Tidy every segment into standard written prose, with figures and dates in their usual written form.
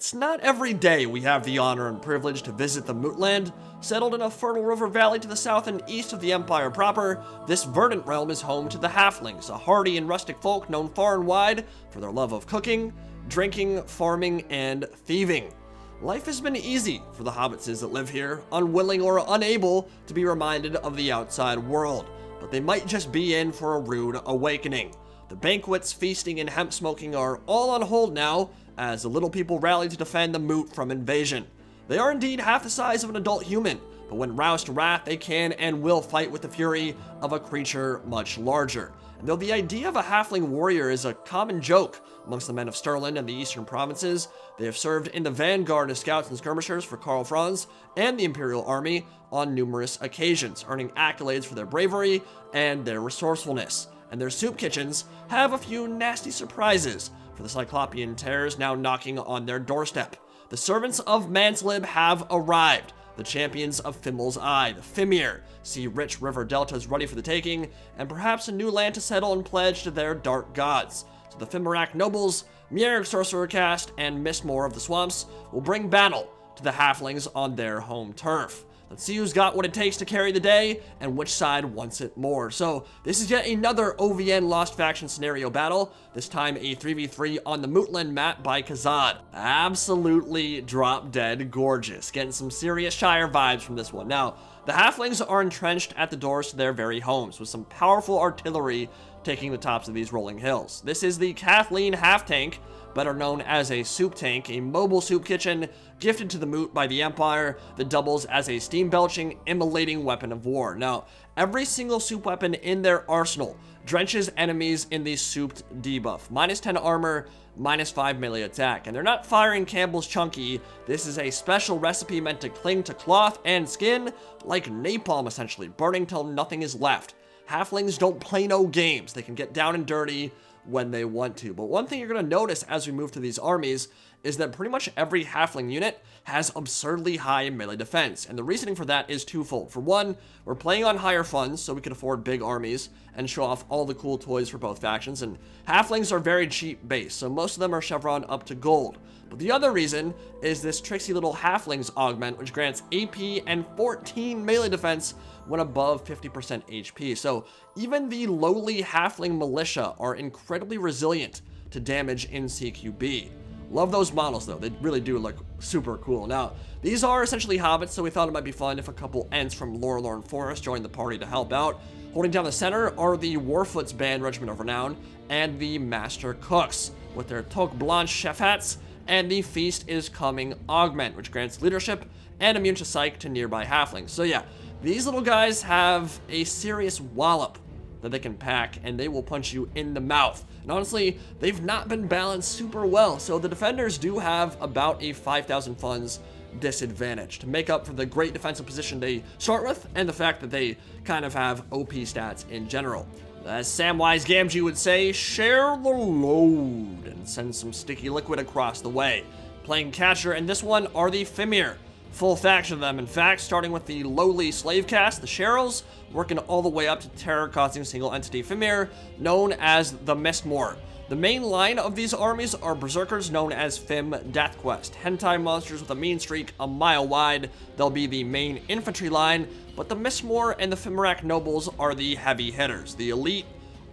It's not every day we have the honor and privilege to visit the Mootland. Settled in a fertile river valley to the south and east of the Empire proper, this verdant realm is home to the Halflings, a hardy and rustic folk known far and wide for their love of cooking, drinking, farming, and thieving. Life has been easy for the hobbitses that live here, unwilling or unable to be reminded of the outside world, but they might just be in for a rude awakening. The banquets, feasting, and hemp smoking are all on hold now, as the little people rally to defend the Moot from invasion. They are indeed half the size of an adult human, but when roused to wrath, they can and will fight with the fury of a creature much larger. And though the idea of a halfling warrior is a common joke amongst the men of Stirland and the eastern provinces, they have served in the vanguard as scouts and skirmishers for Karl Franz and the Imperial Army on numerous occasions, earning accolades for their bravery and their resourcefulness. And their soup kitchens have a few nasty surprises for the Cyclopean terrors now knocking on their doorstep. The servants of Manslib have arrived. The champions of Fimmel's Eye, the Fimir, see rich river deltas ready for the taking, and perhaps a new land to settle and pledge to their dark gods. So the Fimir Nobles, Mierg Sorcerer Caste, and Mistmor of the Swamps will bring battle to the Halflings on their home turf. Let's see who's got what it takes to carry the day and which side wants it more. So this is yet another OVN Lost Factions scenario battle, this time a 3v3 on the Mootland map by Kazad. Absolutely drop dead gorgeous. Getting some serious Shire vibes from this one. Now, the Halflings are entrenched at the doors to their very homes with some powerful artillery taking the tops of these rolling hills. This is the Kathleen Half Tank, better known as a soup tank, a mobile soup kitchen gifted to the Moot by the Empire that doubles as a steam-belching, immolating weapon of war. Now, every single soup weapon in their arsenal drenches enemies in the souped debuff. Minus 10 armor, minus 5 melee attack. And they're not firing Campbell's Chunky. This is a special recipe meant to cling to cloth and skin like napalm, essentially, burning till nothing is left. Halflings don't play no games. They can get down and dirty when they want to. But one thing you're going to notice as we move to these armies is that pretty much every halfling unit has absurdly high melee defense, and the reasoning for that is twofold. For one, we're playing on higher funds so we can afford big armies and show off all the cool toys for both factions, and halflings are very cheap base, so most of them are chevron up to gold. But the other reason is this tricksy little halflings augment, which grants AP and 14 melee defense when above 50% HP. So even the lowly halfling militia are incredibly resilient to damage in CQB. Love those models though, they really do look super cool. Now, these are essentially hobbits, so we thought it might be fun if a couple Ents from Lorelorn Forest joined the party to help out. Holding down the center are the Warfoot's Band Regiment of Renown and the Master Cooks with their Toque Blanche chef hats, and the Feast is Coming augment, which grants leadership and immune to psych to nearby halflings. So yeah, these little guys have a serious wallop that they can pack, and they will punch you in the mouth. And honestly, they've not been balanced super well, so the defenders do have about a 5,000 funds disadvantage to make up for the great defensive position they start with and the fact that they kind of have OP stats in general. As Samwise Gamgee would say, share the load and send some sticky liquid across the way. Playing catcher in this one are the Fimir. Full faction of them, in fact, starting with the lowly slave caste, the Shearls, working all the way up to terror-causing single entity Fimir, known as the Mistmor. The main line of these armies are berserkers known as Fim Deathquest, hentai monsters with a mean streak a mile wide. They'll be the main infantry line, but the Mistmor and the Fimir Nobles are the heavy hitters, the elite,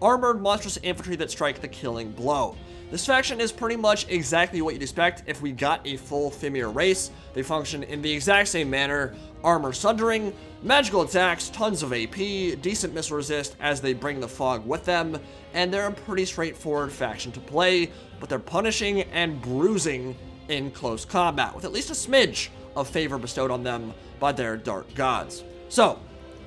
armored monstrous infantry that strike the killing blow. This faction is pretty much exactly what you'd expect if we got a full Fimir race. They function in the exact same manner, armor sundering, magical attacks, tons of AP, decent missile resist as they bring the fog with them, and they're a pretty straightforward faction to play, but they're punishing and bruising in close combat, with at least a smidge of favor bestowed on them by their dark gods. So,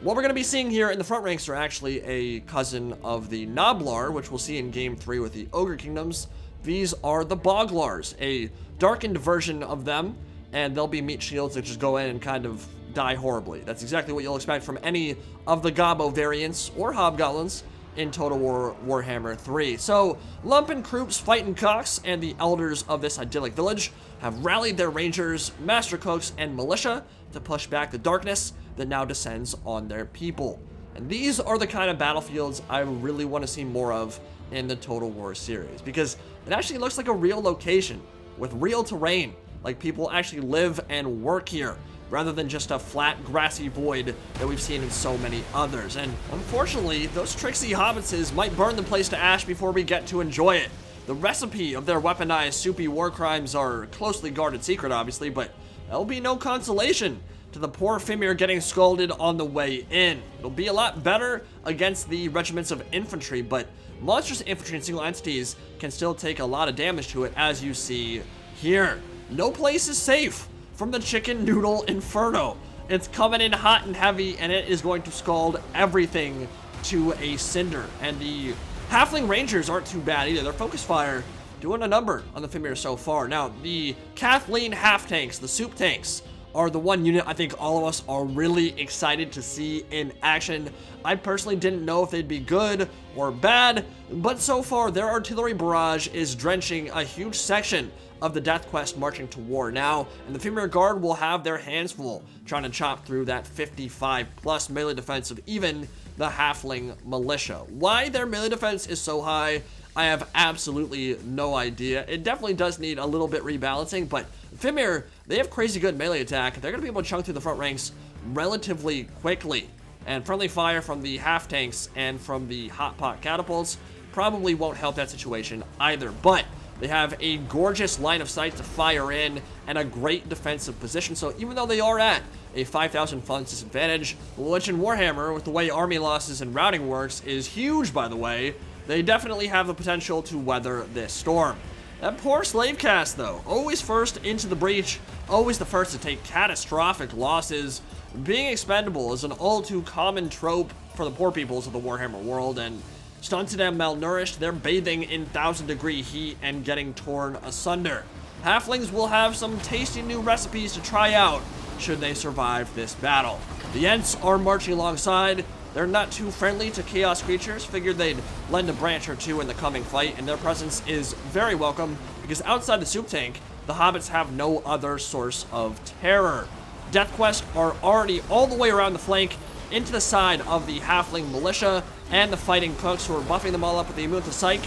what we're going to be seeing here in the front ranks are actually a cousin of the Noblar, which we'll see in Game 3 with the Ogre Kingdoms. These are the Boglars, a darkened version of them, and they'll be meat shields that just go in and kind of die horribly. That's exactly what you'll expect from any of the Gobbo variants or Hobgoblins in Total War Warhammer 3. So, Lumpen Kroops, Fightin' Cocks, and the elders of this idyllic village have rallied their rangers, master cooks, and militia to push back the darkness that now descends on their people. And these are the kind of battlefields I really want to see more of in the Total War series, because it actually looks like a real location with real terrain like people actually live and work here, rather than just a flat, grassy void that we've seen in so many others. And unfortunately, those tricksy hobbitses might burn the place to ash before we get to enjoy it. The recipe of their weaponized, soupy war crimes are closely guarded secret, obviously, but there'll be no consolation to the poor Fimir getting scalded on the way in. It'll be a lot better against the regiments of infantry, but monstrous infantry and single entities can still take a lot of damage to it, as you see here. No place is safe from the chicken noodle inferno. It's coming in hot and heavy, and it is going to scald everything to a cinder. And the Halfling Rangers aren't too bad either. Their focus fire doing a number on the Fimir so far. Now, the Kathleen half tanks, the soup tanks, are the one unit I think all of us are really excited to see in action. I personally didn't know if they'd be good or bad, but so far their artillery barrage is drenching a huge section of the Death Quest marching to war now, and the Fimir Guard will have their hands full trying to chop through that 55 plus melee defense of even the Halfling Militia. Why their melee defense is so high, I have absolutely no idea. It definitely does need a little bit rebalancing, but Fimir, they have crazy good melee attack. They're going to be able to chunk through the front ranks relatively quickly, and friendly fire from the half tanks and from the Pot Catapults probably won't help that situation either, but they have a gorgeous line of sight to fire in and a great defensive position. So even though they are at a 5,000 funds disadvantage, Legend Warhammer, with the way army losses and routing works, is huge, by the way. They definitely have the potential to weather this storm. That poor slave caste, though, always first into the breach, always the first to take catastrophic losses. Being expendable is an all too common trope for the poor peoples of the Warhammer world, and stunted and malnourished, they're bathing in 1,000-degree heat and getting torn asunder. Halflings will have some tasty new recipes to try out should they survive this battle. The Ents are marching alongside. They're not too friendly to chaos creatures. Figured they'd lend a branch or two in the coming fight, and their presence is very welcome because outside the soup tank, the hobbits have no other source of terror. Death Quest are already all the way around the flank into the side of the Halfling Militia and the Fighting Cooks, who are buffing them all up with the Immune to Psych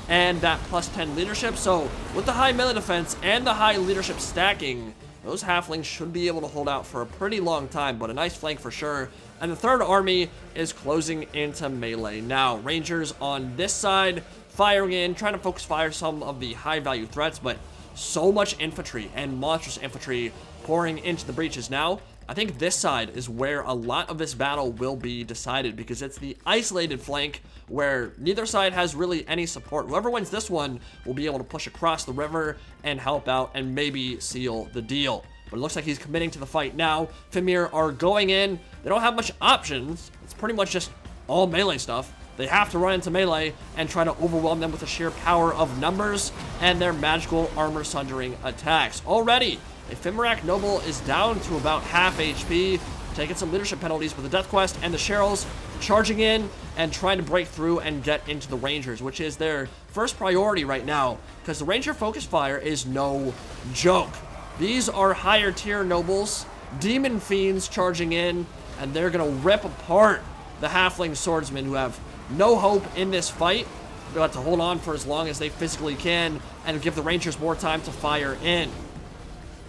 and that plus 10 leadership. So with the high melee defense and the high leadership stacking, those Halflings should be able to hold out for a pretty long time, but a nice flank for sure. And the third army is closing into melee now. Rangers on this side firing in, trying to focus fire some of the high value threats, but so much infantry and monstrous infantry pouring into the breaches now. I think this side is where a lot of this battle will be decided, because it's the isolated flank where neither side has really any support. Whoever wins this one will be able to push across the river and help out and maybe seal the deal. But it looks like he's committing to the fight now. Fimir are going in. They don't have much options. It's pretty much just all melee stuff. They have to run into melee and try to overwhelm them with the sheer power of numbers and their magical armor sundering attacks. Already, a Fimir Noble is down to about half HP, taking some leadership penalties with the Death Quest, and the Shearls charging in and trying to break through and get into the Rangers, which is their first priority right now, because the Ranger focus fire is no joke. These are higher tier nobles, demon fiends charging in, and they're gonna rip apart the Halfling swordsmen, who have no hope in this fight. They'll have to hold on for as long as they physically can and give the Rangers more time to fire in.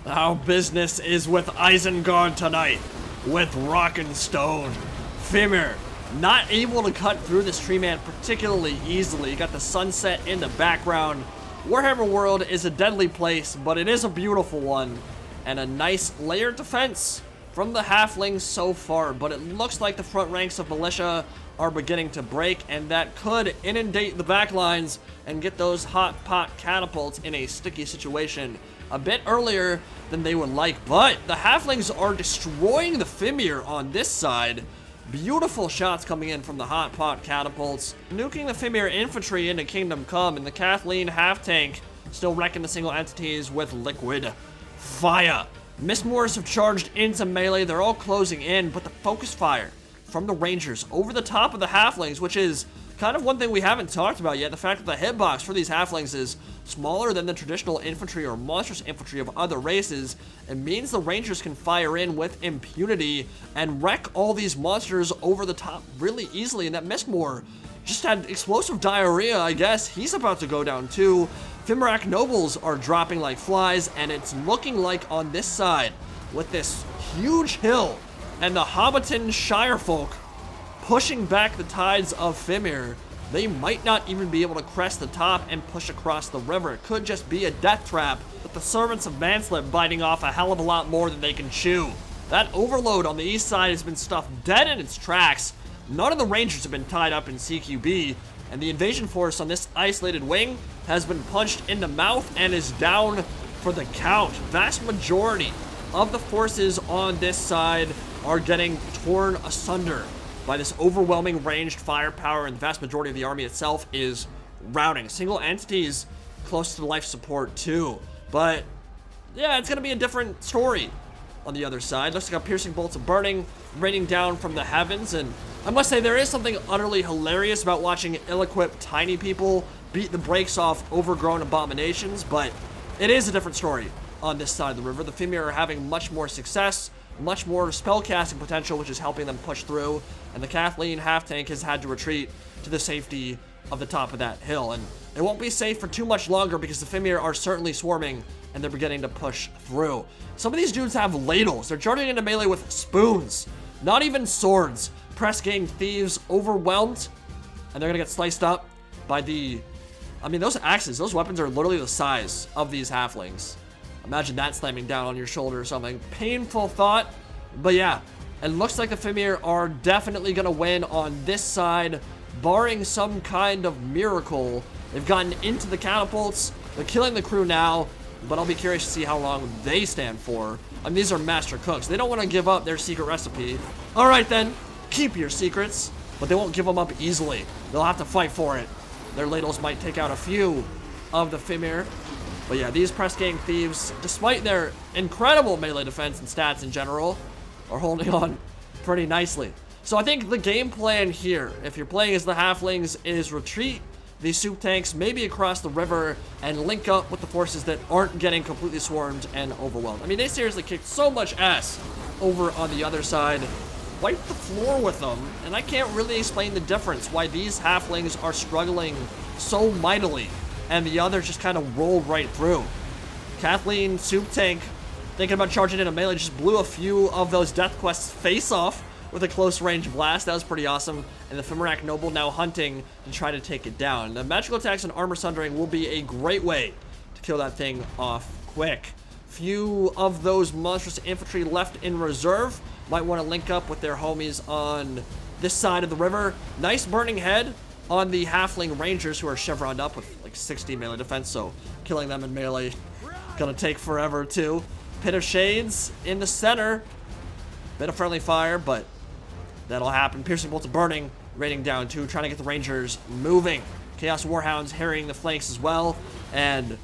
Our business is with Isengard tonight, with rock and stone. Fimir, not able to cut through this tree man particularly easily. You got the sunset in the background. Warhammer World is a deadly place, but it is a beautiful one. And a nice layered defense from the Halflings so far, but it looks like the front ranks of militia are beginning to break, and that could inundate the back lines and get those hot pot catapults in a sticky situation a bit earlier than they would like. But the Halflings are destroying the Fimir on this side. Beautiful shots coming in from the hot pot catapults, nuking the Fimir infantry into Kingdom Come, and the Kathleen half tank still wrecking the single entities with liquid fire. Mistmors have charged into melee. They're all closing in, but the focus fire from the Rangers over the top of the Halflings, which is kind of one thing we haven't talked about yet. The fact that the hitbox for these Halflings is smaller than the traditional infantry or monstrous infantry of other races. It means the Rangers can fire in with impunity and wreck all these monsters over the top really easily. And that Mistmor just had explosive diarrhea, I guess. He's about to go down too. Fimir Nobles are dropping like flies, and it's looking like on this side, with this huge hill, and the Hobbiton Shire folk pushing back the tides of Fimir, they might not even be able to crest the top and push across the river. It could just be a death trap, with the servants of Manslip biting off a hell of a lot more than they can chew. That overload on the east side has been stuffed dead in its tracks. None of the rangers have been tied up in CQB, and the invasion force on this isolated wing has been punched in the mouth and is down for the count. Vast majority of the forces on this side are getting torn asunder by this overwhelming ranged firepower, and the vast majority of the army itself is routing. Single entities close to life support too. But yeah, it's gonna be a different story on the other side. Looks like a piercing bolts of burning raining down from the heavens, and I must say there is something utterly hilarious about watching ill-equipped tiny people beat the brakes off overgrown abominations, but it is a different story on this side of the river. The Fimir are having much more success, much more spellcasting potential, which is helping them push through, and the Kathleen half tank has had to retreat to the safety of the top of that hill, and it won't be safe for too much longer because the Fimir are certainly swarming and they're beginning to push through. Some of these dudes have ladles. They're charging into melee with spoons, not even swords. Press gang thieves overwhelmed, and they're gonna get sliced up by the, I mean, those axes, those weapons are literally the size of these halflings. Imagine that slamming down on your shoulder or something. Painful thought, but yeah, it looks like the Fimir are definitely gonna win on this side, barring some kind of miracle. They've gotten into the catapults, they're killing the crew now, but I'll be curious to see how long they stand for. I mean, these are master cooks. They don't want to give up their secret recipe. All right then, keep your secrets, but they won't give them up easily. They'll have to fight for it. Their ladles might take out a few of the Fimir. But yeah, these press gang thieves, despite their incredible melee defense and stats in general, are holding on pretty nicely. So I think the game plan here, if you're playing as the halflings, is retreat these soup tanks maybe across the river and link up with the forces that aren't getting completely swarmed and overwhelmed. I mean, they seriously kicked so much ass over on the other side, wiped the floor with them, and I can't really explain the difference why these halflings are struggling so mightily and the others just kind of rolled right through. Kathleen Soup Tank, thinking about charging into melee, just blew a few of those death quests face off with a close range blast. That was pretty awesome. And the Fimir Noble now hunting to try to take it down. The magical attacks and armor sundering will be a great way to kill that thing off quick. Few of those monstrous infantry left in reserve might want to link up with their homies on this side of the river. Nice burning head on the halfling rangers who are chevroned up with like 60 melee defense, so killing them in melee gonna take forever too. Pit of Shades in the center. Bit of friendly fire, but that'll happen. Piercing bolts of burning raining down too, trying to get the rangers moving. Chaos Warhounds harrying the flanks as well, and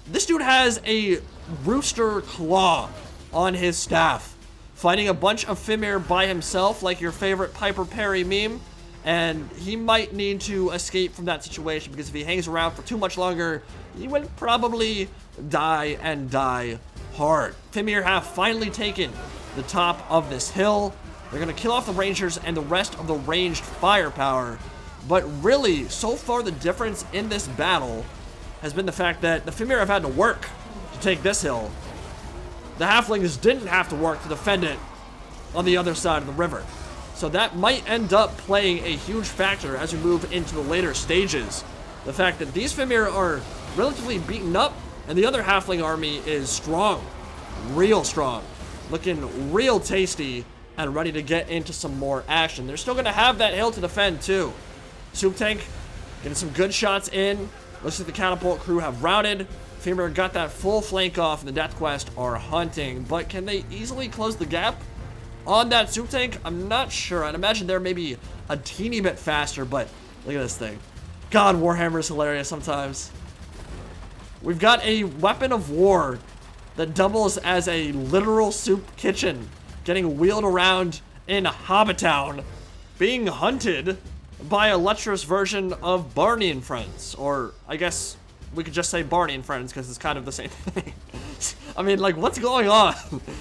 this dude has a rooster claw on his staff, fighting a bunch of Fimir by himself like your favorite Piper Perry meme, and he might need to escape from that situation because if he hangs around for too much longer, he would probably die and die hard. Fimir have finally taken the top of this hill. They're gonna kill off the rangers and the rest of the ranged firepower, but really, so far the difference in this battle has been the fact that the Fimir have had to work to take this hill. The halflings didn't have to work to defend it on the other side of the river. So that might end up playing a huge factor as we move into the later stages. The fact that these Fimir are relatively beaten up and the other halfling army is strong, real strong, looking real tasty and ready to get into some more action. They're still gonna have that hill to defend too. Soup Tank getting some good shots in. Looks like the catapult crew have routed. Fimir got that full flank off and the Death Quest are hunting, but can they easily close the gap on that Soup Tank? I'm not sure. I'd imagine they're maybe a teeny bit faster, but look at this thing. God, Warhammer is hilarious sometimes. We've got a weapon of war that doubles as a literal soup kitchen, getting wheeled around in Hobbitown, being hunted by a lecherous version of Barney and Friends. Or I guess we could just say Barney and Friends because it's kind of the same thing. I mean, like, what's going on?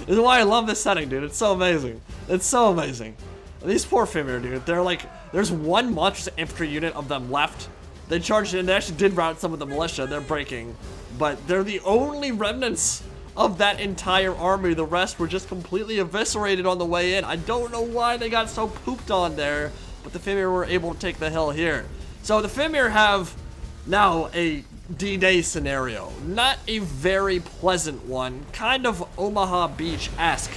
This is why I love this setting, dude. It's so amazing. It's so amazing. These poor Fimir, dude. They're like, there's one monstrous infantry unit of them left They charged in. They actually did rout some of the militia. They're breaking. But they're the only remnants of that entire army. The rest were just completely eviscerated on the way in. I don't know why they got so pooped on there, but the Fimir were able to take the hill here. So the Fimir have now a D-Day scenario. Not a very pleasant one. Kind of Omaha Beach-esque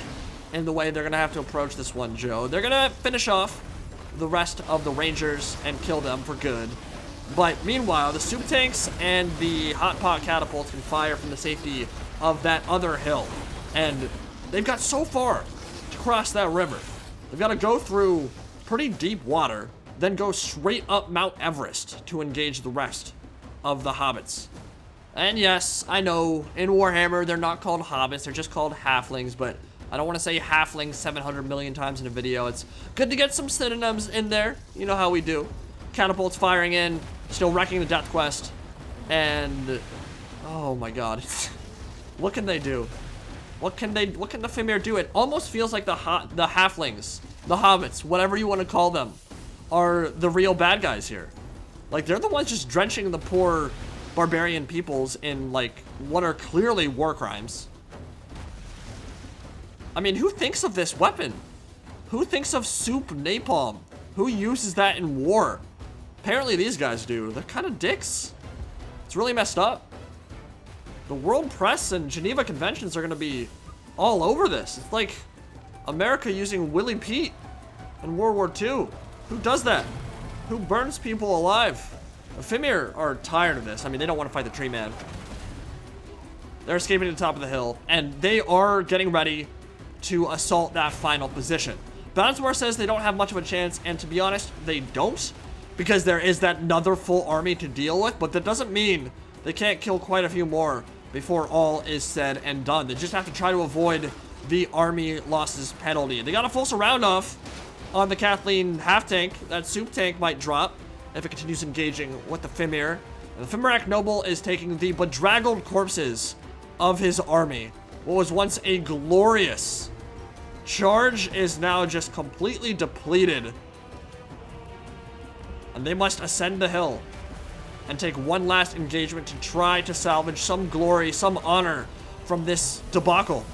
in the way they're going to have to approach this one, Joe. They're going to finish off the rest of the Rangers and kill them for good. But meanwhile, the Soup Tanks and the Pot Catapults can fire from the safety of that other hill. And they've got so far to cross that river. They've got to go through pretty deep water, then go straight up Mount Everest to engage the rest of the hobbits. And yes, I know, in Warhammer, they're not called hobbits, they're just called halflings, but I don't want to say halfling 700 million times in a video. It's good to get some synonyms in there. You know how we do. Catapults firing in, still wrecking the Death Quest, and oh my god. What can they do? What can the Fimir do? It almost feels like the halflings, the hobbits, whatever you want to call them, are the real bad guys here. Like, they're the ones just drenching the poor barbarian peoples in, like, what are clearly war crimes. I mean, who thinks of this weapon? Who thinks of soup napalm? Who uses that in war? Apparently these guys do. They're kind of dicks. It's really messed up. The world press and Geneva conventions are going to be all over this. It's like America using Willie Pete in World War II. Who does that? Who burns people alive? The Fimir are tired of this. I mean, they don't want to fight the tree man. They're escaping to the top of the hill, and they are getting ready to assault that final position. Balance says they don't have much of a chance, and to be honest, they don't, because there is that another full army to deal with, but that doesn't mean they can't kill quite a few more before all is said and done. They just have to try to avoid the army losses penalty. They got a full surround off on the Kathleen half tank. That soup tank might drop if it continues engaging with the Fimir. And the Fimir Noble is taking the bedraggled corpses of his army. What was once a glorious charge is now just completely depleted. And they must ascend the hill and take one last engagement to try to salvage some glory, some honor from this debacle.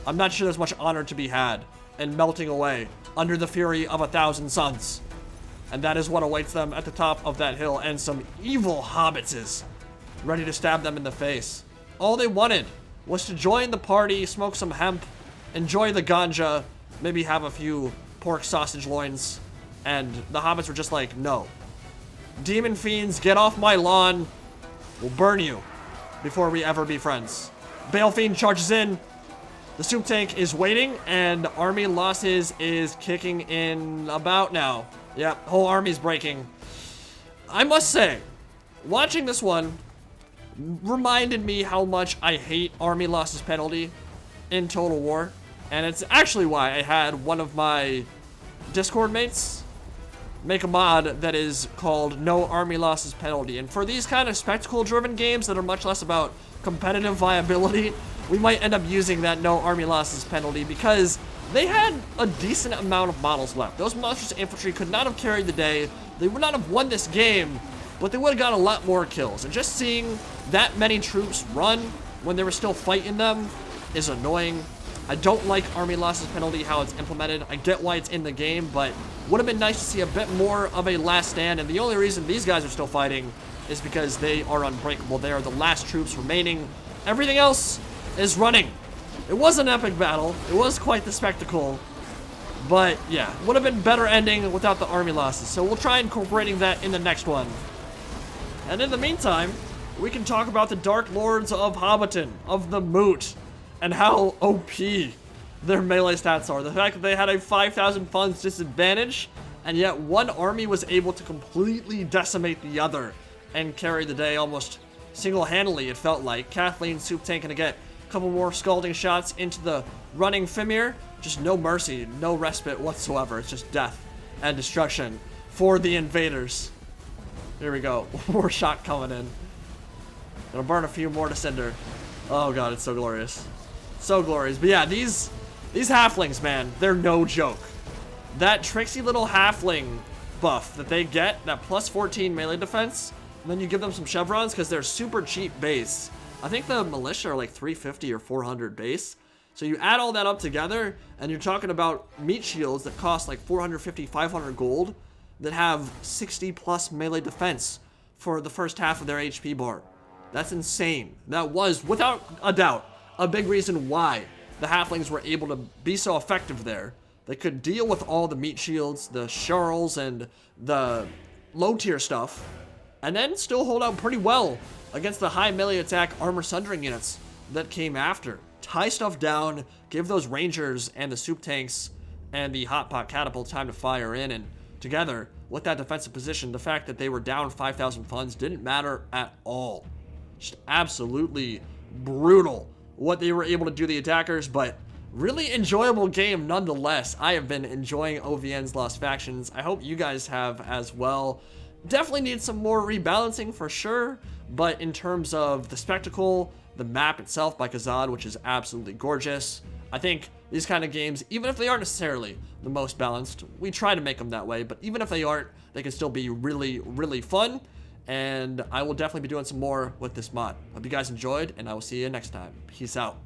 I'm not sure there's much honor to be had in melting away under the fury of 1,000 suns. And that is what awaits them at the top of that hill, and some evil hobbitses ready to stab them in the face. All they wanted was to join the party, smoke some hemp, enjoy the ganja, maybe have a few pork sausage loins, and the hobbits were just like, no. Demon fiends, get off my lawn. We'll burn you before we ever be friends. Bale Fiend charges in. The soup tank is waiting, and army losses is kicking in about now. Yep, whole army's breaking. I must say, watching this one reminded me how much I hate army losses penalty in Total War. And it's actually why I had one of my Discord mates make a mod that is called No Army Losses Penalty. And for these kind of spectacle-driven games that are much less about competitive viability, we might end up using that No Army Losses Penalty because they had a decent amount of models left. Those monstrous infantry could not have carried the day. They would not have won this game, but they would have gotten a lot more kills. And just seeing that many troops run when they were still fighting them is annoying. I don't like army losses penalty, how it's implemented. I get why it's in the game, but would have been nice to see a bit more of a last stand. And the only reason these guys are still fighting is because they are unbreakable. They are the last troops remaining. Everything else is running. It was an epic battle. It was quite the spectacle. But yeah, would have been better ending without the army losses. So we'll try incorporating that in the next one. And in the meantime, we can talk about the Dark Lords of Hobbiton, of the Moot, and how OP their melee stats are. The fact that they had a 5,000 funds disadvantage, and yet one army was able to completely decimate the other and carry the day almost single-handedly, it felt like. Kathleen Soup Tank gonna get a couple more scalding shots into the running Fimir. Just no mercy, no respite whatsoever. It's just death and destruction for the invaders. Here we go. More shot coming in. Gonna burn a few more to cinder. Oh god, it's so glorious. So glorious. But yeah, these halflings, man, they're no joke. That tricksy little halfling buff that they get, that plus 14 melee defense, and then you give them some chevrons because they're super cheap base. I think the militia are like 350 or 400 base. So you add all that up together, and you're talking about meat shields that cost like 450, 500 gold that have 60 plus melee defense for the first half of their HP bar. That's insane. That was, without a doubt, a big reason why the Halflings were able to be so effective there. They could deal with all the meat shields, the Shearls, and the low tier stuff, and then still hold out pretty well against the high melee attack armor sundering units that came after. Tie stuff down, give those rangers and the soup tanks and the pot catapults time to fire in, and together with that defensive position, the fact that they were down 5,000 funds didn't matter at all. Just absolutely brutal what they were able to do to the attackers, but really enjoyable game nonetheless. I have been enjoying OVN's Lost Factions. I hope you guys have as well. Definitely need some more rebalancing for sure, but in terms of the spectacle, the map itself by Kazad, which is absolutely gorgeous, I think these kind of games, even if they aren't necessarily the most balanced, we try to make them that way, but even if they aren't, they can still be really, really fun, and I will definitely be doing some more with this mod. Hope you guys enjoyed, and I will see you next time. Peace out.